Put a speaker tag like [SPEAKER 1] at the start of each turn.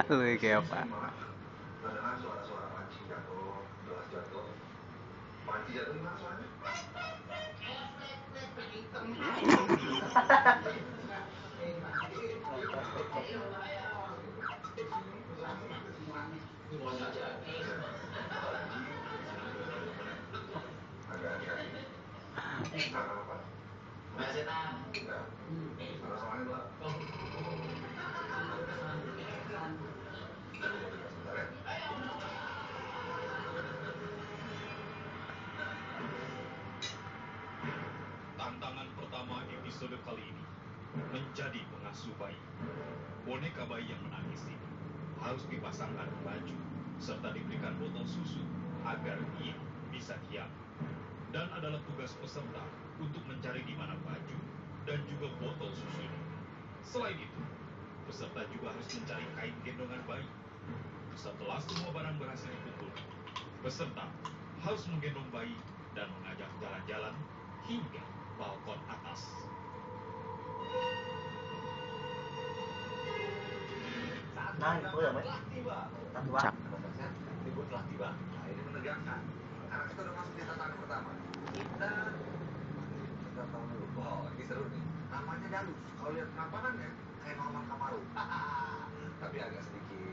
[SPEAKER 1] Lu kayak apa?
[SPEAKER 2] Tantangan pertama episode kali ini menjadi pengasuh bayi. Boneka bayi yang menangis ini harus dipasangkan baju serta diberikan botol susu agar ia bisa diam. Dan adalah tugas peserta untuk mencari di mana baju dan juga botol susunya. Selain itu, peserta juga harus mencari kain gendongan bayi. Setelah semua barang berhasil dikumpul, peserta harus menggendong bayi dan mengajak jalan-jalan hingga balkon atas.
[SPEAKER 3] Nah, itu udah mas.
[SPEAKER 1] Cak.
[SPEAKER 4] Libur telah tiba. Nah, ini menegangkan. Karena kita udah masuk di tantangan pertama. Kita tahu dulu. Wow, ini seru nih. Namanya Dalus. Kalau lihat penampakannya kayak Muhammad Kamaru. Tapi agak sedikit